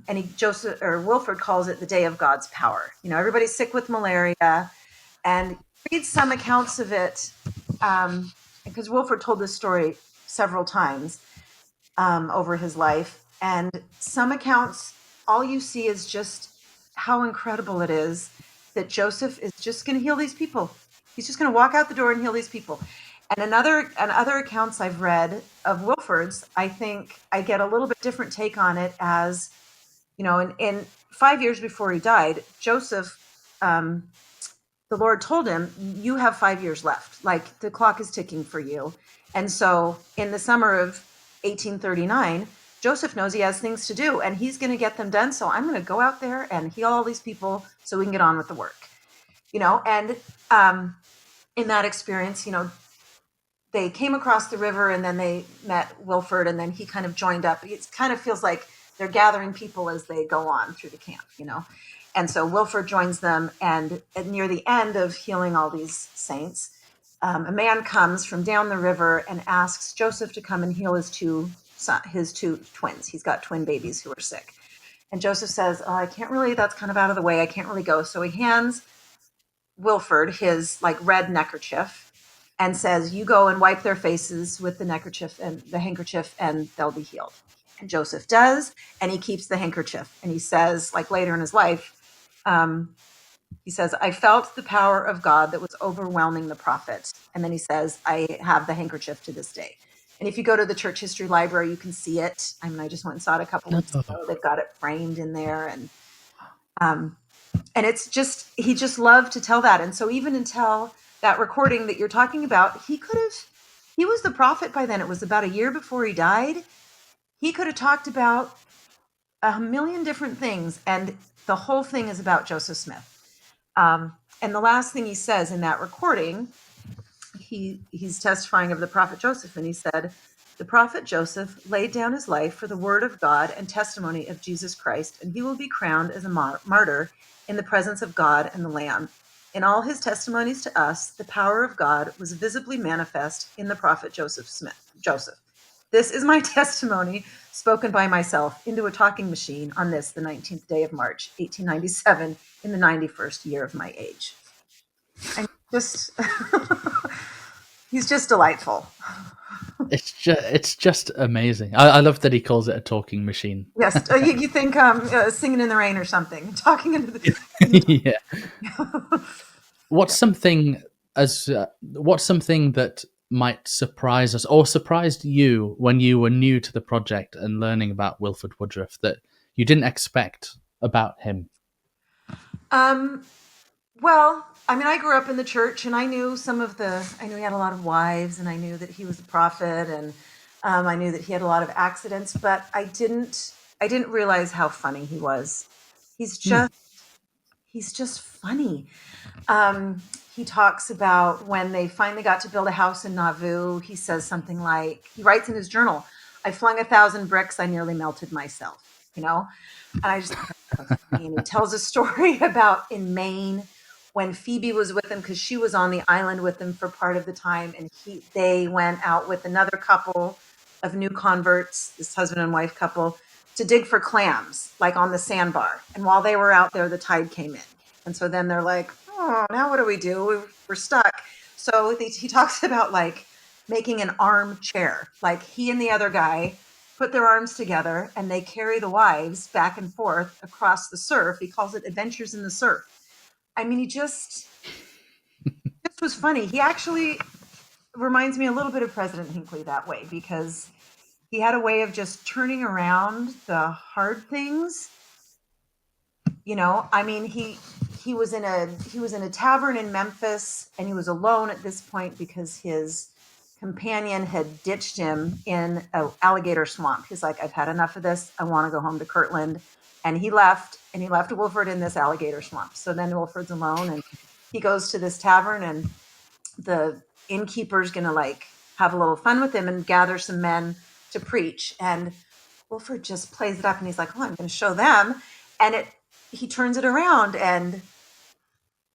Wilford calls it the day of God's power. You know, everybody's sick with malaria, and read some accounts of it, because Wilford told this story several times over his life. And some accounts, all you see is just how incredible it is that Joseph is just going to heal these people. He's just going to walk out the door and heal these people. And other accounts I've read of Wilfords, I think I get a little bit different take on it, as, you know, in 5 years before he died, Joseph, the Lord told him, you have 5 years left. Like, the clock is ticking for you. And so in the summer of 1839, Joseph knows he has things to do and he's going to get them done. So I'm going to go out there and heal all these people so we can get on with the work, you know. And in that experience, you know, they came across the river and then they met Wilford, and then he kind of joined up. It kind of feels like they're gathering people as they go on through the camp, you know. And so Wilford joins them, and near the end of healing all these saints, a man comes from down the river and asks Joseph to come and heal his two twins. He's got twin babies who are sick. And Joseph says, "Oh, I can't really, that's kind of out of the way. I can't really go." So he hands Wilford his like red neckerchief and says, "You go and wipe their faces with the neckerchief and the handkerchief and they'll be healed." And Joseph does, and he keeps the handkerchief. And he says, like later in his life, He says, I felt the power of God that was overwhelming the prophet. And then he says, I have the handkerchief to this day. And if you go to the church history library, you can see it. I mean, I just went and saw it a couple weeks ago. They've got it framed in there. And it's just, he just loved to tell that. And so even until that recording that you're talking about, he was the prophet by then. It was about a year before he died. He could have talked about a million different things. And the whole thing is about Joseph Smith. And the last thing he says in that recording, he's testifying of the prophet Joseph, and he said, the prophet Joseph laid down his life for the word of God and testimony of Jesus Christ, and he will be crowned as a martyr in the presence of God and the Lamb. In all his testimonies to us, the power of God was visibly manifest in the prophet Joseph. This is my testimony, spoken by myself into a talking machine on this, the 19th day of March, 1897, in the 91st year of my age. And just, he's just delightful. It's just amazing. I love that he calls it a talking machine. Yes, you think Singing in the Rain or something, talking into the... Yeah. What's something that might surprise us or surprised you when you were new to the project and learning about Wilford Woodruff that you didn't expect about him? Well, I mean, I grew up in the church, and I knew I knew he had a lot of wives, and I knew that he was a prophet, and I knew that he had a lot of accidents, but I didn't realize how funny he was. He's just funny. He talks about when they finally got to build a house in Nauvoo, he says something like, he writes in his journal, I flung 1,000 bricks, I nearly melted myself, And I just, and he tells a story about in Maine when Phoebe was with him, because she was on the island with him for part of the time, and they went out with another couple of new converts, this husband and wife couple, to dig for clams, like on the sandbar. And while they were out there, the tide came in. And so then they're like, oh, now what do we do? We're stuck. So he talks about like making an armchair, like he and the other guy put their arms together and they carry the wives back and forth across the surf. He calls it Adventures in the Surf. I mean, he just was funny. He actually reminds me a little bit of President Hinckley that way, because he had a way of just turning around the hard things. I mean, he was in a tavern in Memphis, and he was alone at this point because his companion had ditched him in an alligator swamp. He's like, I've had enough of this. I want to go home to Kirtland. And he left Wilford in this alligator swamp. So then Wilford's alone, and he goes to this tavern, and the innkeeper's going to like have a little fun with him and gather some men to preach. And Wilford just plays it up, and he's like, oh, I'm going to show them. And he turns it around, and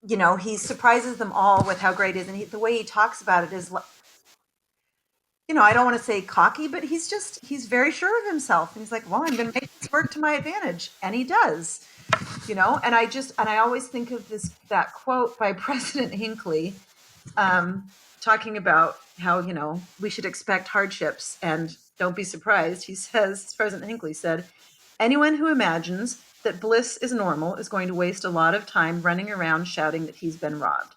he surprises them all with how great it is. And the way he talks about it is, I don't want to say cocky, but he's very sure of himself. And he's like, well, I'm going to make this work to my advantage. And he does, and I always think of that quote by President Hinckley, talking about how, we should expect hardships and don't be surprised. He says, President Hinckley said, anyone who imagines that bliss is normal is going to waste a lot of time running around shouting that he's been robbed.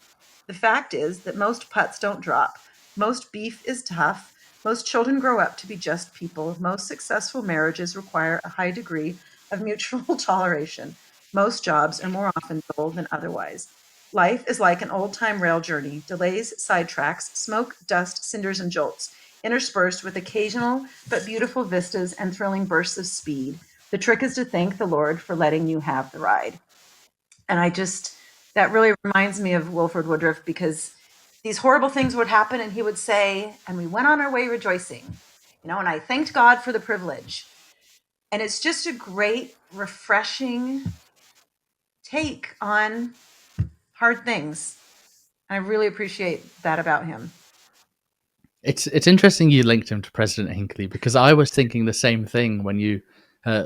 The fact is that most putts don't drop. Most beef is tough. Most children grow up to be just people. Most successful marriages require a high degree of mutual toleration. Most jobs are more often dull than otherwise. Life is like an old-time rail journey, delays, sidetracks, smoke, dust, cinders, and jolts, interspersed with occasional but beautiful vistas and thrilling bursts of speed. The trick is to thank the Lord for letting you have the ride. And that really reminds me of Wilford Woodruff, because these horrible things would happen, and he would say, and we went on our way rejoicing, and I thanked God for the privilege. And it's just a great, refreshing take on hard things. I really appreciate that about him. It's interesting you linked him to President Hinckley, because I was thinking the same thing when you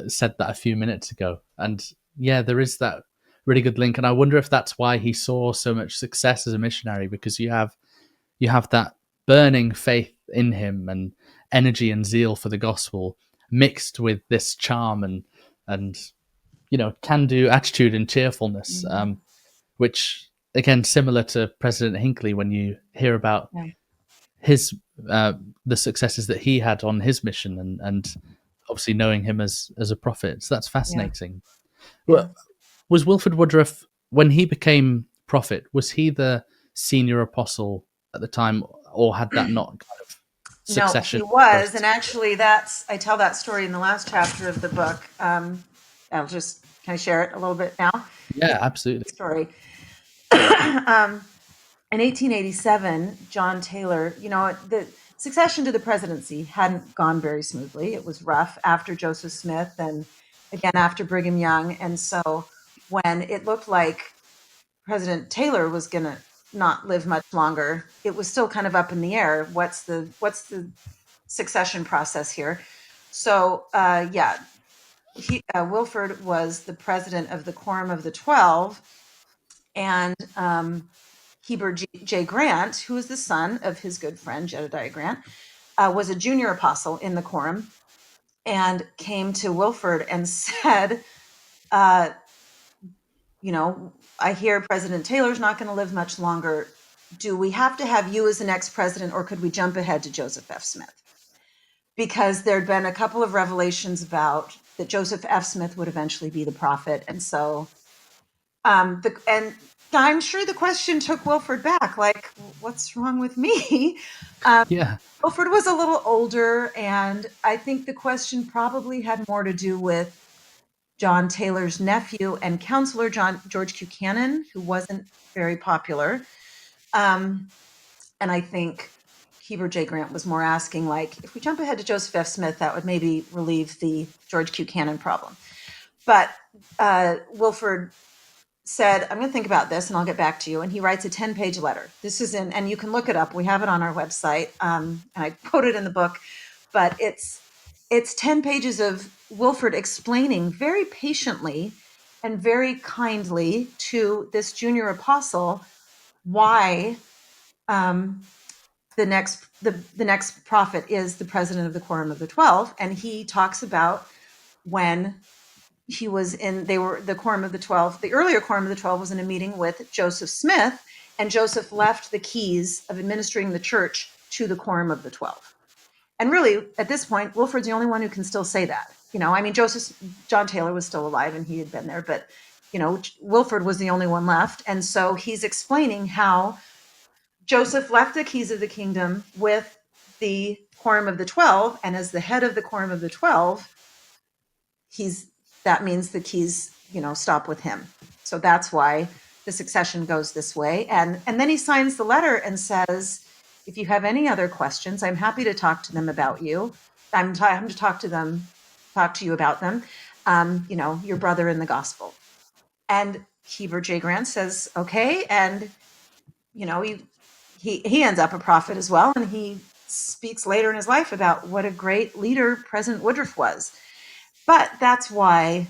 said that a few minutes ago. And yeah, there is that really good link. And I wonder if that's why he saw so much success as a missionary, because you have that burning faith in him and energy and zeal for the gospel mixed with this charm and can-do attitude and cheerfulness. Mm-hmm. which again, similar to President Hinckley, when you hear about Yeah. his the successes that he had on his mission, and obviously knowing him as a prophet. So that's fascinating. Yeah. Well, was Wilford Woodruff, when he became prophet, was he the senior apostle at the time, or had that not kind of No, succession he was, process? and actually, I tell that story in the last chapter of the book. Can I share it a little bit now? Yeah, absolutely. Story. In 1887, John Taylor, the succession to the presidency hadn't gone very smoothly. It was rough after Joseph Smith and again after Brigham Young. And so when it looked like President Taylor was going to not live much longer, it was still kind of up in the air. What's the succession process here? So, Wilford was the president of the Quorum of the 12, and Heber J. Grant, who is the son of his good friend Jedediah Grant, was a junior apostle in the quorum, and came to Wilford and said, I hear President Taylor's not going to live much longer. Do we have to have you as the next president, or could we jump ahead to Joseph F. Smith? Because there'd been a couple of revelations about that Joseph F. Smith would eventually be the prophet. And so, and I'm sure the question took Wilford back, like, what's wrong with me? Yeah. Wilford was a little older, and I think the question probably had more to do with John Taylor's nephew and counselor, George Buchanan, who wasn't very popular. And I think Heber J. Grant was more asking, like, if we jump ahead to Joseph F. Smith, that would maybe relieve the George Buchanan problem. But Wilford said, I'm going to think about this and I'll get back to you. And he writes a 10-page letter. This is and you can look it up. We have it on our website. And I quote it in the book, but it's 10 pages of Wilford explaining very patiently and very kindly to this junior apostle why the next prophet is the president of the Quorum of the 12. And he talks about when he was the Quorum of the 12. The earlier Quorum of the 12 was in a meeting with Joseph Smith, and Joseph left the keys of administering the church to the Quorum of the 12. And really, at this point, Wilford's the only one who can still say that. John Taylor was still alive and he had been there, but Wilford was the only one left. And so he's explaining how Joseph left the keys of the kingdom with the Quorum of the 12, and as the head of the Quorum of the 12, that means the keys, stop with him. So that's why the succession goes this way. And then he signs the letter and says, if you have any other questions, I'm happy to talk to them about you. I'm to talk to you about them. Your brother in the gospel. And Heber J. Grant says, okay. And, he ends up a prophet as well. And he speaks later in his life about what a great leader President Woodruff was. But that right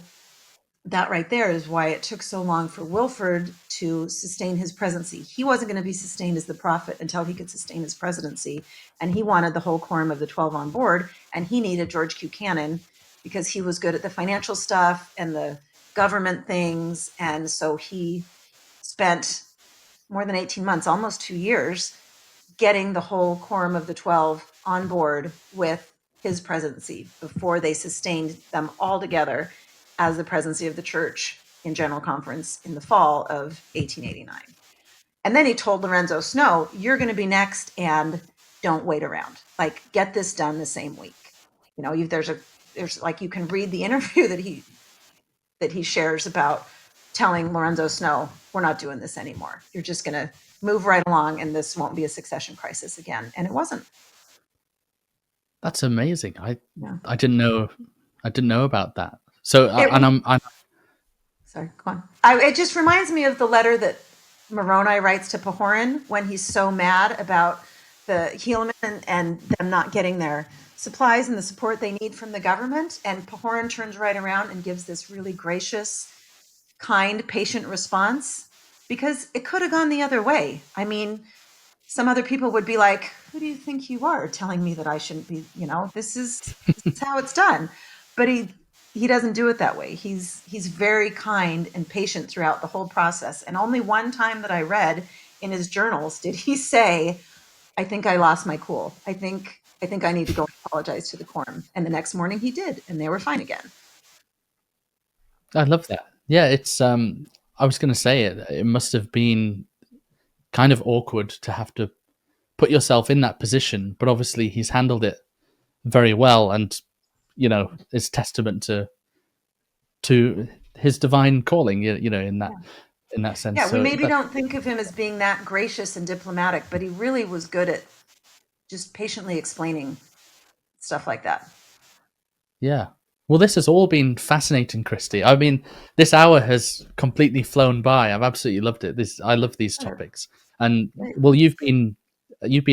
there is why it took so long for Wilford to sustain his presidency. He wasn't going to be sustained as the prophet until he could sustain his presidency. And he wanted the whole Quorum of the 12 on board. And he needed George Buchanan because he was good at the financial stuff and the government things. And so he spent more than 18 months, almost 2 years, getting the whole Quorum of the 12 on board with his presidency before they sustained them all together as the presidency of the church in General Conference in the fall of 1889. And then he told Lorenzo Snow, you're going to be next and don't wait around. Like, get this done the same week. There's like, you can read the interview that he shares about telling Lorenzo Snow, we're not doing this anymore. You're just going to move right along and this won't be a succession crisis again. And it wasn't. That's amazing. I didn't know about that. So sorry, go on. It just reminds me of the letter that Moroni writes to Pahoran when he's so mad about the Helaman and them not getting their supplies and the support they need from the government. And Pahoran turns right around and gives this really gracious, kind, patient response, because it could have gone the other way. I mean, some other people would be like, who do you think you are telling me that I shouldn't be, this is how it's done. But he doesn't do it that way. He's very kind and patient throughout the whole process. And only one time that I read in his journals did he say, I think I lost my cool. I think I need to go apologize to the quorum. And the next morning he did, and they were fine again. I love that. Yeah, it's I was going to say it must have been kind of awkward to have to put yourself in that position, but obviously he's handled it very well, and is testament to his divine calling, in that sense. Yeah, we maybe don't think of him as being that gracious and diplomatic, but he really was good at just patiently explaining stuff like that. Yeah. Well, this has all been fascinating, Kristy. I mean, this hour has completely flown by. I've absolutely loved it. I love these topics. And well, you've been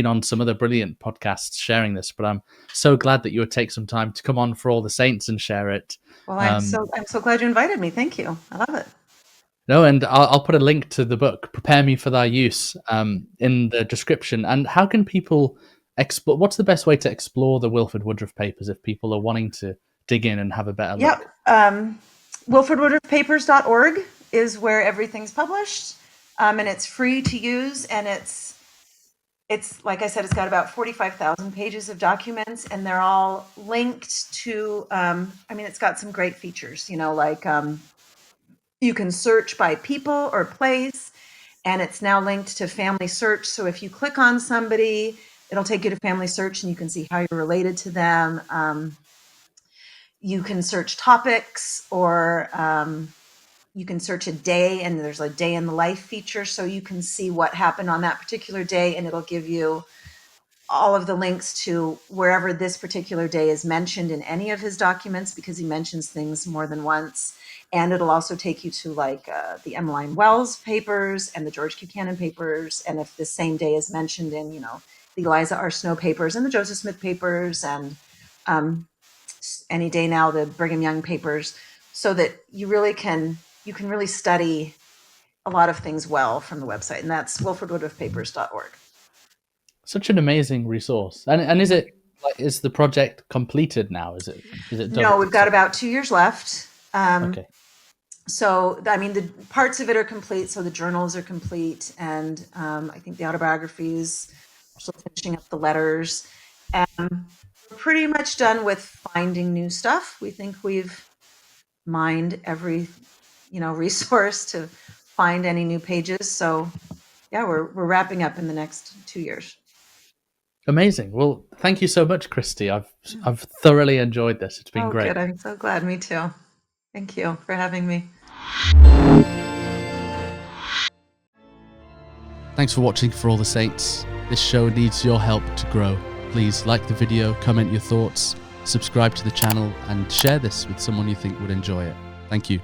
on some other brilliant podcasts sharing this, but I'm so glad that you would take some time to come on For All the Saints and share it. Well, I'm so glad you invited me. Thank you. I love it. No, and I'll put a link to the book, Prepare Me for Thy Use, in the description. And how can people explore? What's the best way to explore the Wilford Woodruff Papers if people are wanting to dig in and have a better look? WilfordWoodruffPapers.org is where everything's published, and it's free to use, and it's like I said, it's got about 45,000 pages of documents, and they're all linked to. It's got some great features, like you can search by people or place, and it's now linked to Family Search. So if you click on somebody, it'll take you to Family Search, and you can see how you're related to them. You can search topics, or you can search a day, and there's a day in the life feature, so you can see what happened on that particular day, and it'll give you all of the links to wherever this particular day is mentioned in any of his documents, because he mentions things more than once. And it'll also take you to the Emmeline Wells papers and the George Buchanan papers, and if the same day is mentioned in the Eliza R. Snow papers and the Joseph Smith papers, and any day now the Brigham Young papers, so that you can really study a lot of things well from the website, and that's WilfordWoodruffPapers.org. Such an amazing resource. And is the project completed now? Is it done? No, we've got about 2 years left. Okay. So, the parts of it are complete. So the journals are complete, and I think the autobiographies, we're still finishing up the letters. We're pretty much done with finding new stuff. We think we've mined every, resource to find any new pages. So, yeah, we're wrapping up in the next 2 years. Amazing. Well, thank you so much, Kristy. I've thoroughly enjoyed this. It's been great. Good. I'm so glad. Me too. Thank you for having me. Thanks for watching For All the Saints. This show needs your help to grow. Please like the video, comment your thoughts, subscribe to the channel, and share this with someone you think would enjoy it. Thank you.